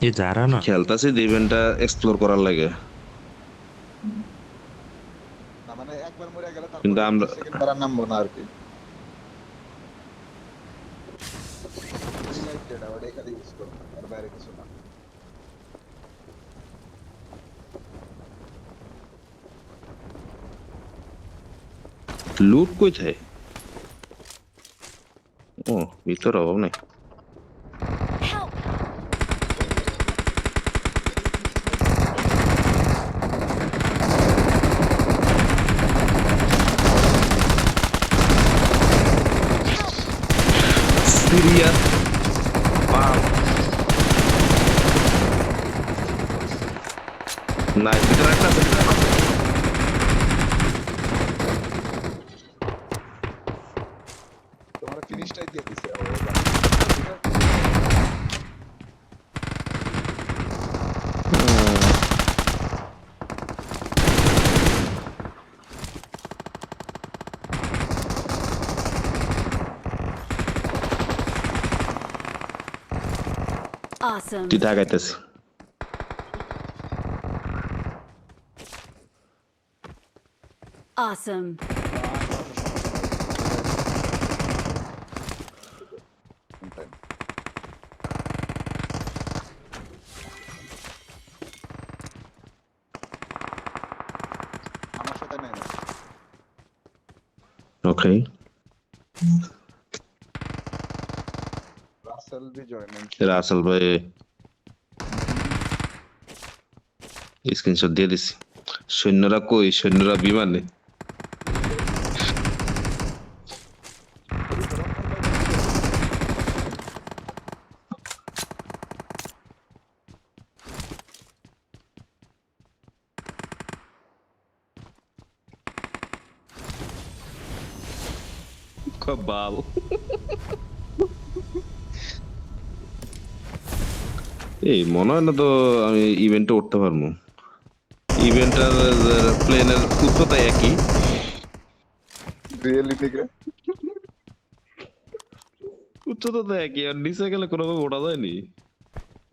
এই যারা না খেলতাছি ইভেন্টটা এক্সপ্লোর করার লাগে। না মানে একবার মরে গেলে কিন্তু তারপরে আমরা কি সেকেন্ড বার আর নামবো না আর কি। রিলাইটেড ওটা এখানে ইউজ করো, আর বাইরে কিছু না। লুট কোথায়? ও, ভিতর অভাব নাই। Help! Help! সিরিয়াস বাপ। না, ভিতরে একটা আছে, ভিতরে একটা আছে। তোমার ফিনিশটাই দিয়ে দিছে ও Awesome. তুই তাকাইতেছি। Awesome. টাইম। আমার সাথে নাই না। ওকে, রাসেল বিজয় মেনশন। রাসেল ভাই স্ক্রিনশট দিয়ে দিছি। সৈন্যরা কই? সৈন্যরা বিমানে। ভিতরে অন্য কাউকে ঢুকে গেছে। বাল। এই মনে হয় না তো আমি ইভেন্টে উঠতে পারবো। ইভেন্টার প্লেনের উচ্চতা একই। রিয়েলি থেকে উচ্চতা তো একই, আর নিচে গেলে কোনোভাবে ওঠা যায়নি।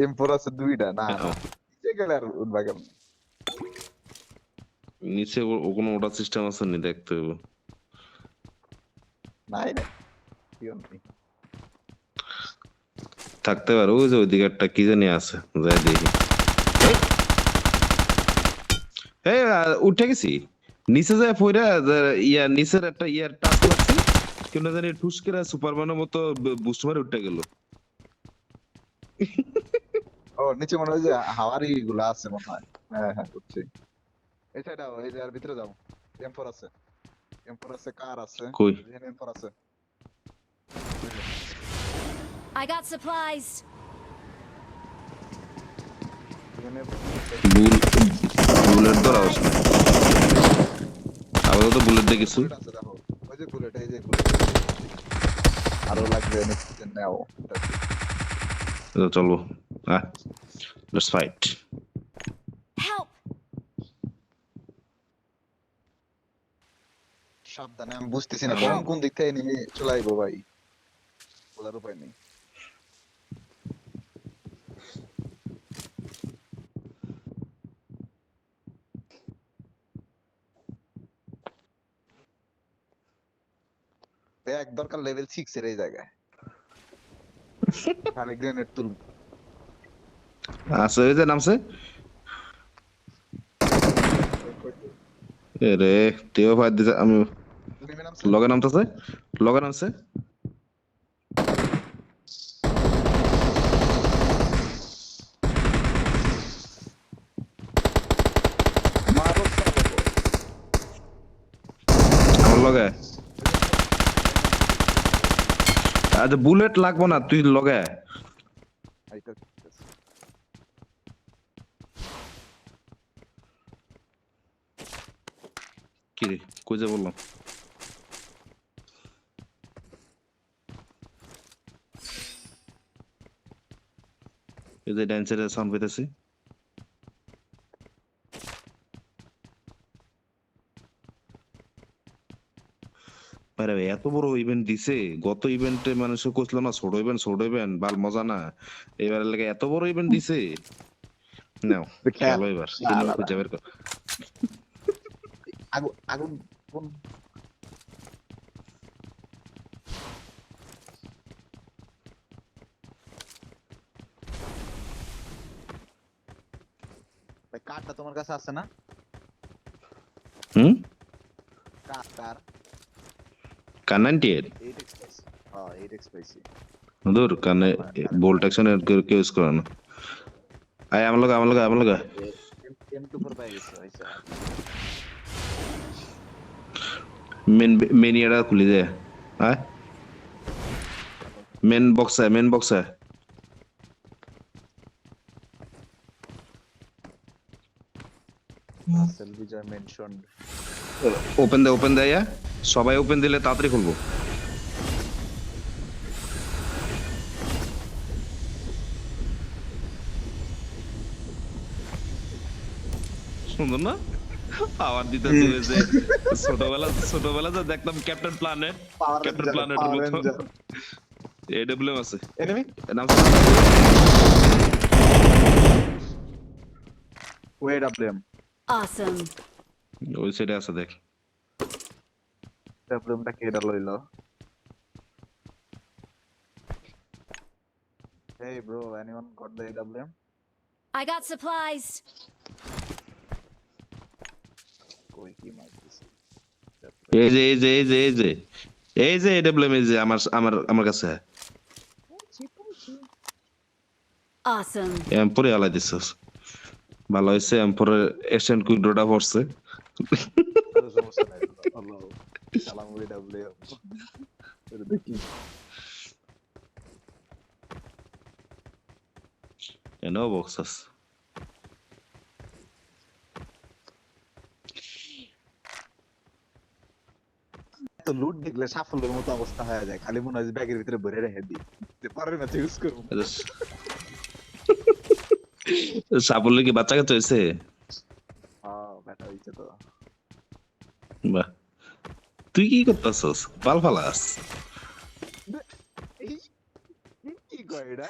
এমফোর আছে দুইটা, না না নিচে গেলে আর উঠবা কেমন? নিচে কোনো ওঠার সিস্টেম আছে নি, দেখতে হবে। নাই নাই পিওন নেই। থাকতে পারে, ওই যে ওইদিকে একটা কি জানি আছে, যাই দেখি। এই উঠে গেছি। নিচে যায় পইরা ইয়া নিচের একটা ইয়ার টাচ লাগছে, কেন জানি ঠুস করে সুপারম্যানের মতো বুস্ট মারে উঠে গেল। ও নিচে মনে হয় যে হাওয়ারি গুলা আছে মনে হয়। হ্যাঁ হ্যাঁ বুঝছি। এই সাইড আও, এই যে আর ভিতরে যাও। এমফোর আছে, এমফোর আছে, কার আছে, কই? এখানে এমফোর আছে। এই যে, I got supplies. এখানে বুল বুলেট ধরা আওয়াজ নাই, আপাতত বুলেট দিয়ে কিছু। বুলেট আছে দেখো। ওই যে বুলেট, এই যে বুলেট। আরো লাগবে নেক্সট নাও। চলবো। হ্যাঁ, লেটস ফাইট। Help! সাবধানে, আমি বুঝতেছি না কখন কোন দিক থেকে এনিমি চলে আইবো ভাই, বলার উপায় নেই। এক দরকার লেভেল 6 এর এই জায়গায়, খালি গ্রেনেড তুল। আছে, ওই যে নামছে। এ রে, তেও ফাইট দিছে। আমি এনিমি নামছে। লগে নামতেছে, লগে নামছে। মারো চালো। আমার লগে ওই যে একটা আচ্ছা, বুলেট লাগবো না, তুই লগে আয়। আইতা। কি রে, কই যে বললাম। এই যে ড্যান্সের সাউন্ড পেতেছি। ভাই ভাই রে ভাই, এত বড় ইভেন্ট দিছে। গত ইভেন্টে মানুষে কইছিল না ছোট ইভেন্ট বাল মজা না, এবারে লাগে এত বড় ইভেন্ট দিছে। নাও খেলো এবার, কিলো খুঁজে বের কর। আগুন আগুন কোন ভাই কার্ডটা তোমার কাছে আছে না? হুম, কার কান 98 8x পাইছি। হ্যাঁ 8x পাইছি। দূর কানে বোল্ট অ্যাকশন এর কেউ ইউজ করে না। আয় আমার লগা M24 পাই গেছে হইছে। মেন ইয়াটা খুলি দে। আয় মেন বক্স রাসেল বিজয় মেনশনড। ওপেন দে ইয়া, সবাই ওপেন দিলে তাড়াতাড়ি খুলবো। সুন্দর না আবার দিতে দিবে যে ছোটবেলা যে দেখতাম ক্যাপ্টেন প্ল্যানেটের মতো এডব্লিউএম আছে। এনিমি নাম ওয়েট আপলেম Awesome. ওই সাইডে আছে দেখ। আপলেমটা কেডা লইলো? Hey bro, anyone got the AWM? I got supplies. কই কি মারতেছে? এই যে এডব্লিউএম এই যে আমার কাছে Awesome. এমপরে আলাই দিছস, ভালো হইছে। এমপরে এশিয়ান কুইক ডোটা পড়ছে। সমস্যা নাই। আল্লাহ সালাম AWM। এটা দেখি এনো বক্সস তো লুট দেখলে সাফল্যের মতো অবস্থা হয়ে যায়, খালি মনে হয় ব্যাগের ভিতরে ভরে রেখে দিই, যে পরে না ইউজ করব। সাবলে কি বাচ্চা কাচ্চা হইছে? হ্যাঁ বেটা হইছে তো। বাহ, তুই কি করতেছস? বাল ফালাস? কি কয় এটা?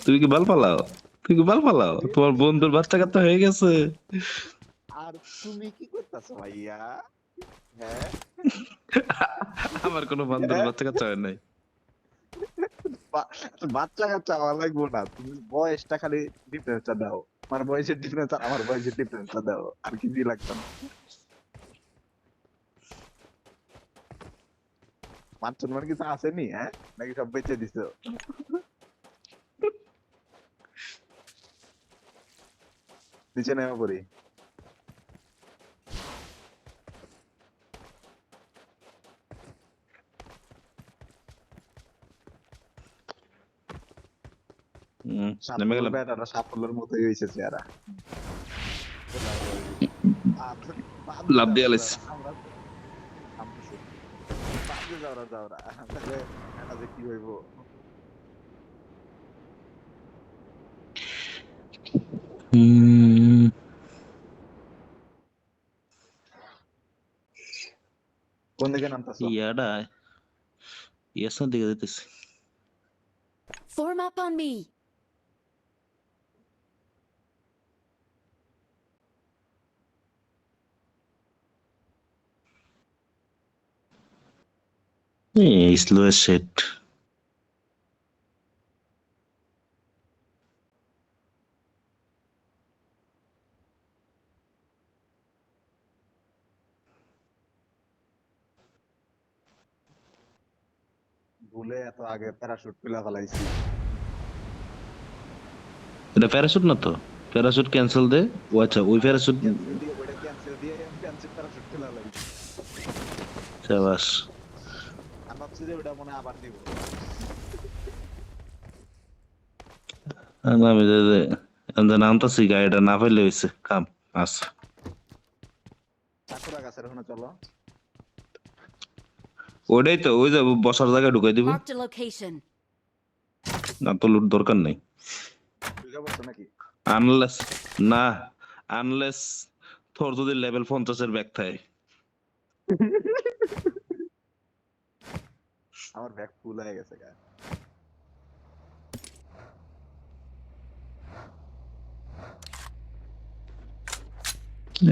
তুই কি বাল ফালাও? তোমার বন্ধুর বাচ্চা কাচ্চা হয়ে গেছে। আর তুমি কি করতেছো ভাইয়া? হ্যাঁ আমার কোনো বন্ধুর বাচ্চা কাচ্চা হয় নাই। বাচ্চা কাচ্চা আমার লাগবো না, তুমি বয়সটা খালি ডিফারেন্সটা দাও। আমার বয়সের ডিফারেন্স আর আমার বয়সের ডিফারেন্সটা দাও, আর কি দিয়ে লাগতো না। মান কিছু আসেনি? হ্যাঁ নাকি সব বেঁচে দিছো? নিচে নেমে পড়ি। নেমে গেলাম। বেটাটা সাফল্যের মতোই হয়েছে চেহারা। লাভ দিয়ে আলাইস। কি হইব? কোন দিকে নামতাছো? ইয়াসন দিকে দিতেছি। Form up on me. Slow as shit. ভুলে এত আগে প্যারাশুট খুলে ফেলাইছি। এটা প্যারাশুট না তো, প্যারাশুট ক্যান্সেল দে। ও আচ্ছা, ওই প্যারাশুট ক্যান্সেল দিয়ে প্যারাশুট খুলে ফেলাইছি। শাবাশ। আমি ভাবছি যে ওটা মনে হয় আবার দিব। আমি নামতাছি, গাড়িটা না পাইলে হয়েছে কাম। আচ্ছা সাকুরা গাছের ওখানে চলো। ওইটাই তো, ওই যে বসার জায়গায় ঢুকাই দিব। Marked a location. না তো লুট দরকার নেই। ঢুকে পড়ছো নাকি? আনলেস তোর যদি লেভেল 50 এর ব্যাগ থাকে। আমার ব্যাগ ফুল হয়ে গেছে গা।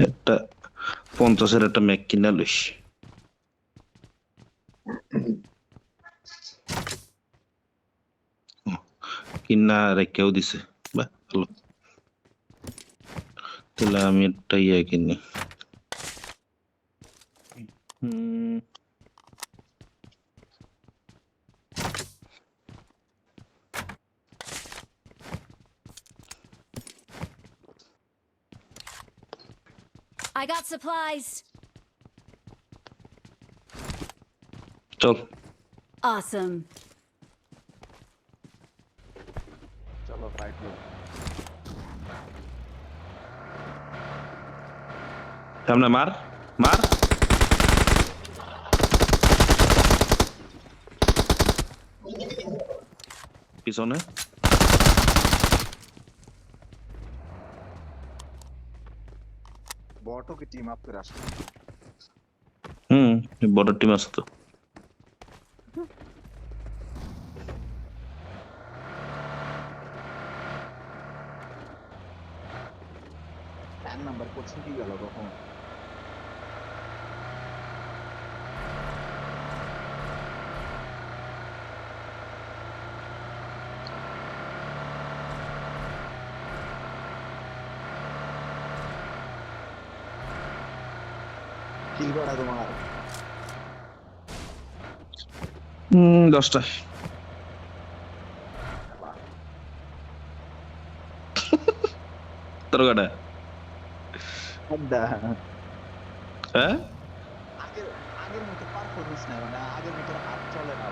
একটা 50-এর একটা ম্যাক কিনা লইস। কিনা রেখেও দিছে, বাহ ভালো। তাহলে আমি একটা ইয়ে কিনি। হুম, I got supplies. চল Awesome. চলো ফাইট করো। সামনে মার মার। পিছনে বটও কি টিম আপ করে আসে? বড় টিম আছে তো। এক নাম্বার কোচিং কি গেল কখন? কিল করা তোমার 10টা। তোর কটা? আড্ডা। হ্যাঁ আগের আগের মতো পারফরমেন্স নাই, মানে আগের মতো হাত চলে না।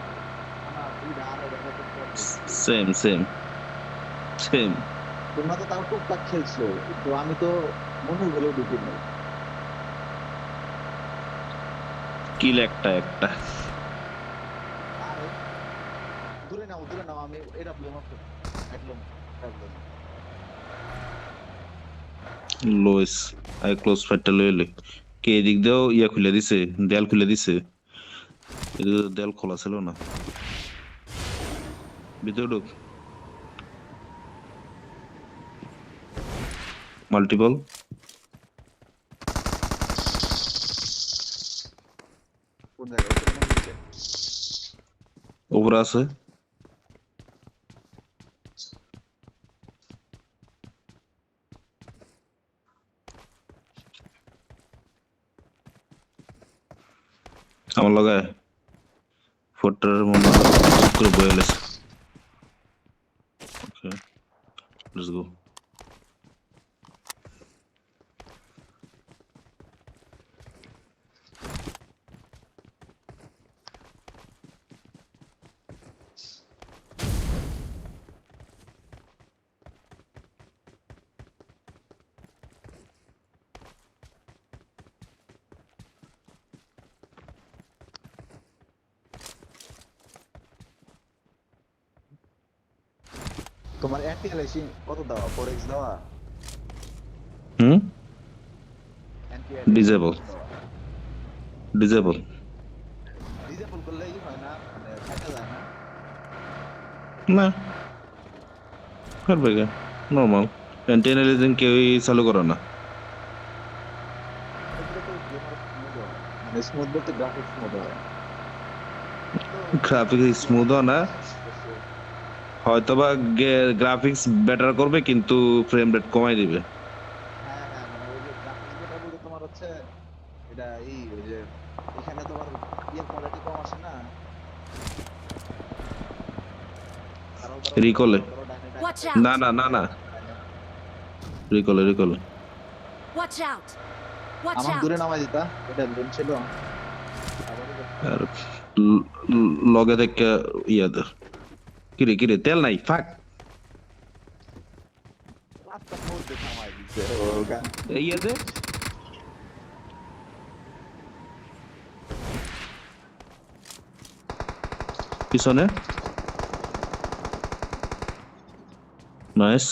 আমার দুইটা আড়াইটা রেকর্ড করে দিচ্ছি। Same same same. তোমরা তো তাও টুকটাক খেলছো, তো আমি তো মনে হলেও ঢুকি নাই। কিল একটা একটা। আরে দূরে নাও আমি এটা ব্লো মারতে একদম একদম। লোয়েস আই ক্লোজ ফাইটটা লইলে কে এদিক দিয়েও ইয়া খুলে দিছে, দেয়াল খুলে দিছে। এদিকে তো দেয়াল খোলা ছিল না। ভিতরে ঢুক। মাল্টিপল কোন জায়গায় উপরে না নিচে? উপরে আছে। আমার লগে ফোরটার মনে হয় চুপ করে বয়ে গেছে। Okay let's go. তোমার এনটিএল এসি কত দেওয়া? 4x দেওয়া? হুম এনটিএল ডিজেবল ডিজেবল। ডিজেবল করলেই হয় না, মানে ফাটা যায় না। না করবে কে, নর্মাল এন্টিএনালিজম কেউই চালু করে না। এগুলো তো গেমার স্মুথ হয়, মানে স্মুথ বলতে গ্রাফিক্স স্মুথ হয়। তো গ্রাফিক্স স্মুথ না, করছে। হয়তোবা গ্রাফিক্স বেটার করবে কিন্তু ফ্রেম রেট কমাই দিবে। হ্যাঁ হ্যাঁ, মানে ওই যে গ্রাফিক্স বেটার বলতে তোমার হচ্ছে এটা ওই যে এখানে তোমার ইয়ের কোয়ালিটি কম আসে না। দাঁড়াও দাঁড়াও দাঁড়াও রিকলে দাঁড়াও দাঁড়াও, ডাইনে ডাইনে Watch ডাইনে না out! না না না ডাইনে। রিকলে। Watch out! Watch আমার out! দূরে নামাই দিতা, এটা লোন ছিল। আবারও দেখতে আর লগে দেখে ইয়া দে। কিরে কিরে তেল নাই ফাক। রাস্তার মধ্যে থামাই দিছে ও গা। ইয়া দে পিছনে। নাইস।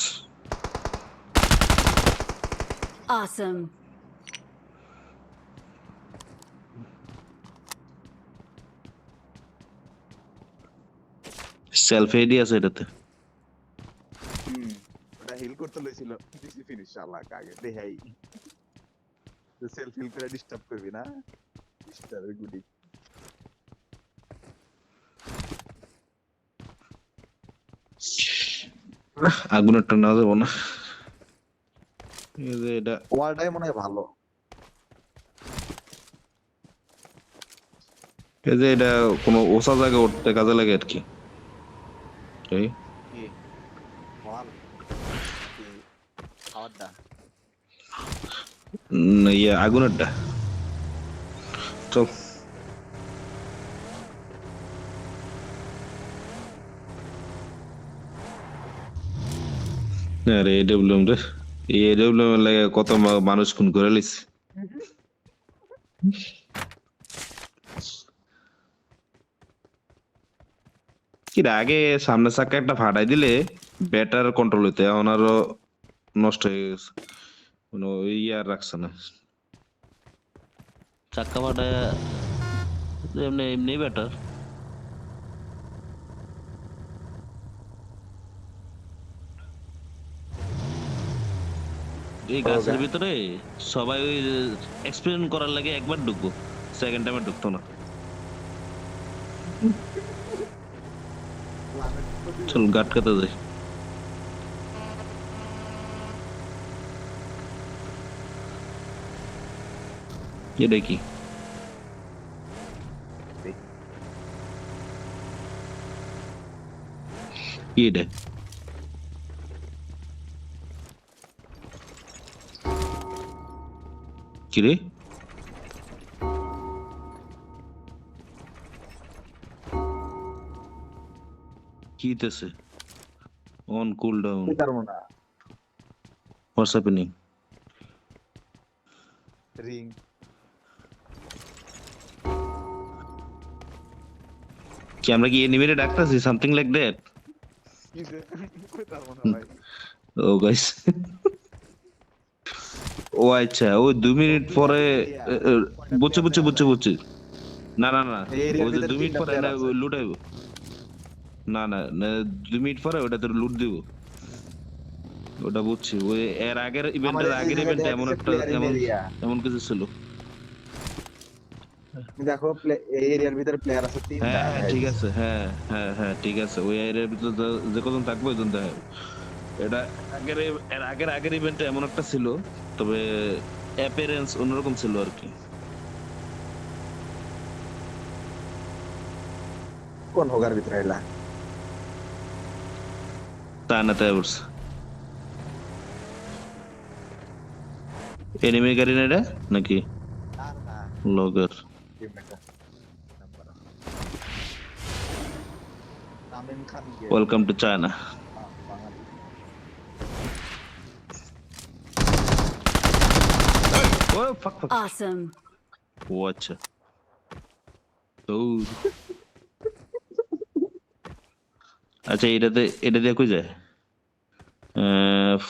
Awesome. সেলফ এডি আছে এটাতে। ওটা হিল করতে লইছিল দিছি ফিনিশ শালা কাগে দেখাই তো সেলফ হিল করে ডিস্টার্ব করবি না ডিস্টার্ব গুডি আগুনের টানা যাবো না। এই যে এটা ওয়ালটাই মনে হয় ভালো এই যে এটা কোনো ওসা জায়গা উঠতে কাজে লাগে আর কি। এই কি ওয়াল কি খাওয়ারটা ইয়ে আগুনেরটা চল। আরে এডব্লিউএম রে, এই এডব্লিউএম এর লাগে কত মানুষ খুন করে লিছে। কি রে, আগে সামনে চাকা একটা ফাটাই দিলে ব্যাটার কন্ট্রোল হইতে, এখন আরো নষ্ট হয়ে গেছে, কোনো ই আর রাখছে না। চাক্কা ফাটায় এমনি এমনি ব্যাটার। এই গাছের ভিতরে সবাই ওই এক্সপেরিমেন্ট করার লাগে একবার ঢুকবো, সেকেন্ড টাইমে ঢুকতো না। চল গাট কাটা যাই। এটা কি? কি এটা? কি রে? কি হইতেছে? অন কুল ডাউন, পারবো না হোয়াটস হ্যাপেনিং? রিং কি আমরা কি এনিমেটে ডাকতেছি সামথিং লাইক দ্যাট? কই পারবো না ভাই ও গাইস, ও আচ্ছা, ও 2 মিনিট পরে বুঝছি। না না না, ও যে 2 মিনিট পরে না লুটাইব। না না না, 2 মিনিট পরে ওটা তোর লুট দিব, ওটা বুঝছি। ওই এর আগের ইভেন্টের আগের ইভেন্টে এমন একটা এমন কিছু ছিল। দেখো এই এরিয়ার ভিতরে প্লেয়ার আছে তিনটা হ্যাঁ হ্যাঁ, ঠিক আছে, হ্যাঁ হ্যাঁ হ্যাঁ ঠিক আছে, ওই এরিয়ার ভিতরে যে কজন থাকবে ওই জন দেখে। এটা আগের ইভেন্টে এমন একটা ছিল, তবে অ্যাপিয়ারেন্স অন্যরকম ছিল আর কি। কোন হোগার ভিতরে এলা তা না তাই বলছে। এনিমি গাড়ি না এটা নাকি লগের? তামিম খান ওয়েলকাম টু চায়না। ও ফাক ফাক, Awesome. ও আচ্ছা। তো আচ্ছা, এটা দিয়ে কই যায়?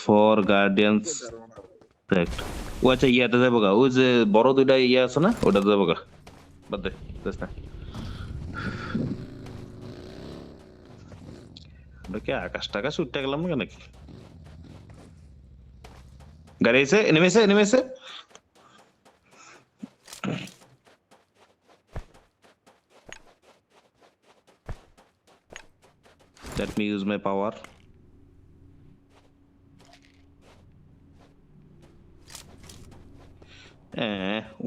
For guardians tract. ও আচ্ছা, ইয়াতে যাবো গা, ওই যে বড় দুইটা ইয়া আছে না, ওটাতে যাবো গা। বাদ দে, যাস না। আমরা কি আকাশ টাকাশ উঠতে গেলাম না নাকি? গাড়ি এসে নেমেছে। Let me use my power.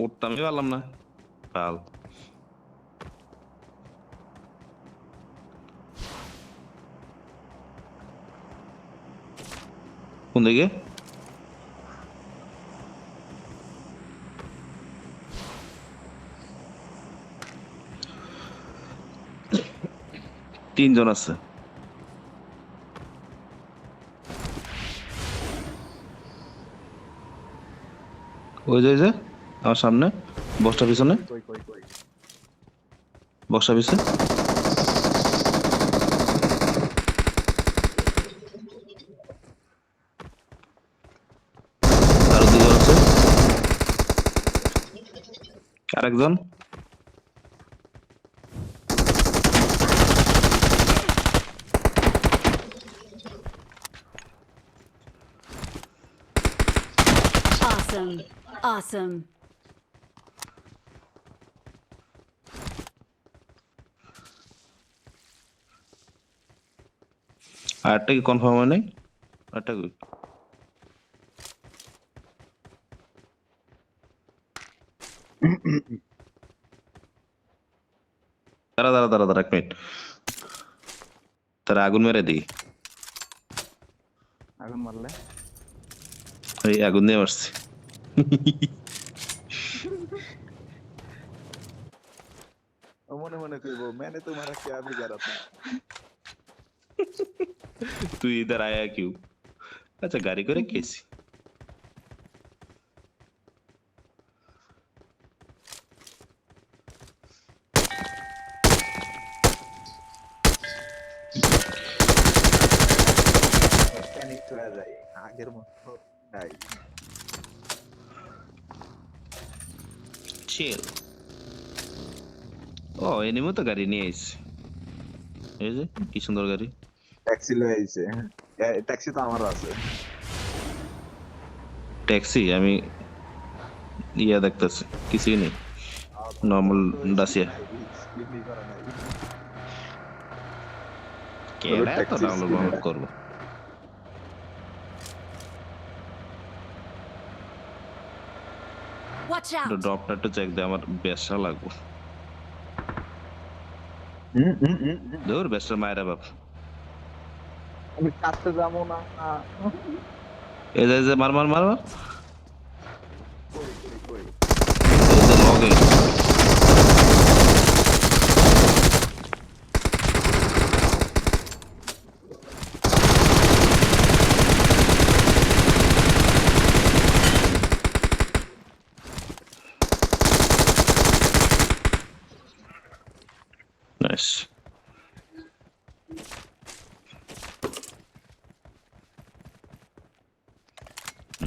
উঠতামই পারলাম না, পাল। কোন দিকে? তিনজন আছে। ওই যে আমার সামনে বক্সটা পিছনে, বক্সটা পিছনে। আরো দুজন আছে, আরেকজন। Awesome. Awesome. আরেকটা কি কনফার্ম হয় নাই? আরেকটা কই? দাঁড়া 1 মিনিট। তারা আগুন মেরে দিই। আগুন মারলে এই আগুন দিয়ে মারছি। ও মনে মনে কইবো मैंने तुम्हारा क्या बिगाड़ा था। তুই ইধার আয়া কিউ? আচ্ছা গাড়ি করে গেছি। প্যানিক হয়ে যায় আগের মতো নাই। চিল। ও এনিমো তো গাড়ি নিয়ে আইছে। এই যে কি সুন্দর গাড়ি। ট্যাক্সি লয়ে আইছে। ট্যাক্সি তো আমারও আছে। ট্যাক্সি আমি ইয়া দেখতেছি কিছুই নেই। নর্মাল ডাসিয়া। স্ক্রিনই করা নাই। কেডা তো ট্যাক্সির ডাউনলোড স্ক্রিন এটা। করবো। Watch out. ড্রপটা একটু চেক দে, আমার বেশা লাগবো। দূর বেশা মায়েরা বাপ। আমি কাছে যাবো না। এই যে মার মার মার মার। কই এই যে লগে। নাইস।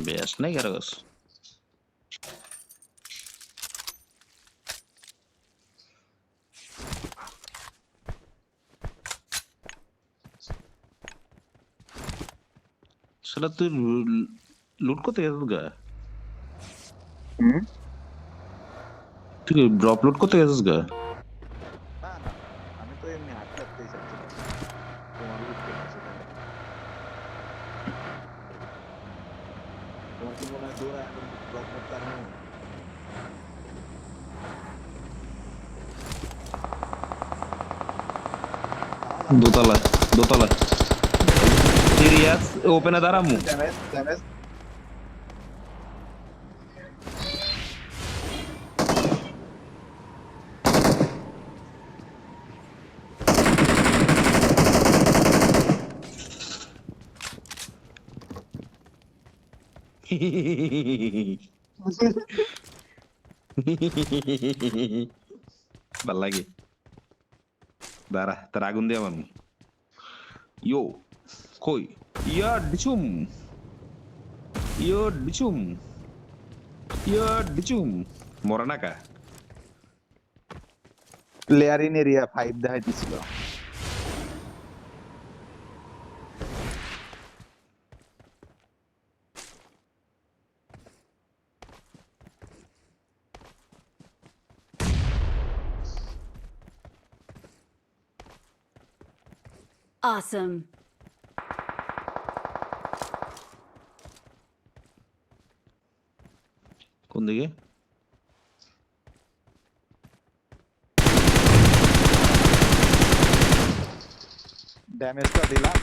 বেশ নাই কারগস। শালা তুই লুট করতে গেছিস গা? তুই ড্রপ লুট করতে গেছিস গা? না না আমি তো এমনি হাঁটতেই চাচ্ছিলাম। তোমার লুট করতেছে কেন? তোমার কি মনে হয় দৌড়ায় এখন ব্লক করতে আর নেই? দোতলায় দোতলায়। সিরিয়াস ওপেনে দাঁড়ামু। Damage damage. ভাল লাগে। দাঁড়া তার আগুন দিয়ে মারমু। ইয়ো কই ইয়া ডিচুম ইয়ো ডিচুম ইয়া ডিচুম মরা না কা। Player in area 5 দেখাইতেছিল। Awesome. কোন দিকে? ড্যামেজটা দিলাম।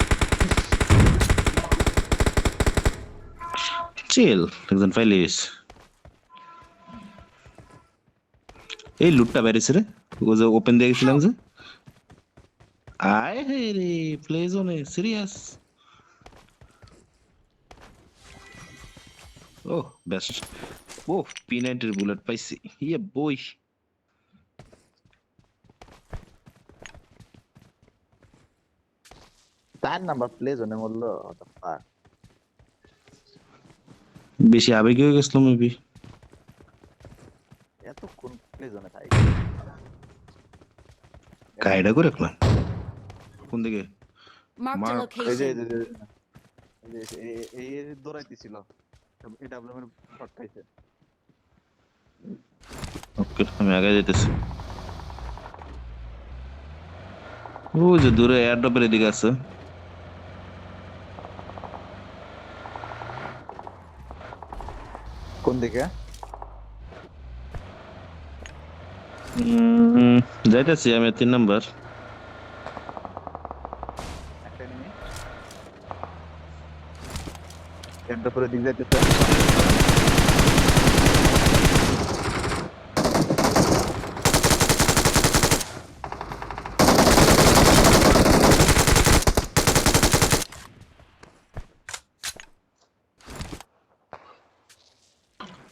চিল একজন ফাইলিস। এই লুটটা বেরিয়েছে রে, ও যে ওপেন দিয়ে গেছিলাম যে। আয় হে রে প্লে জোনে সিরিয়াস। ওহ বেস্ট। ও P90 বুলেট পাইছি। ইয়ে বই। 4 নাম্বার প্লে জোনে মরলো। বেশি আবেগী হয়ে গেছিল মেবি। এত কোন প্লে জোনে থাকে? গাইডা করে রাখলাম। কোন দিকে? Marked a Mark. এই যে location. এই দৌড়াইতেছিল। এডব্লিউএম এর শট খাইছে। ওকে আমি আগে যেতেছি। ওই যে দূরে এয়ারড্রপের এদিকে আছে। কোন দিকে? যাইতেছি আমি 3 নাম্বার। একটা এনিমি এডব্লিউএম দিক যাইতেছে।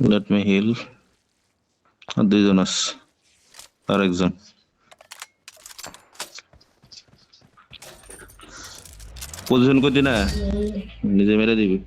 Let me hill. আর দুইজন আছে, আর একজন পজিশন করছি না, নিজে মেরে দিবি।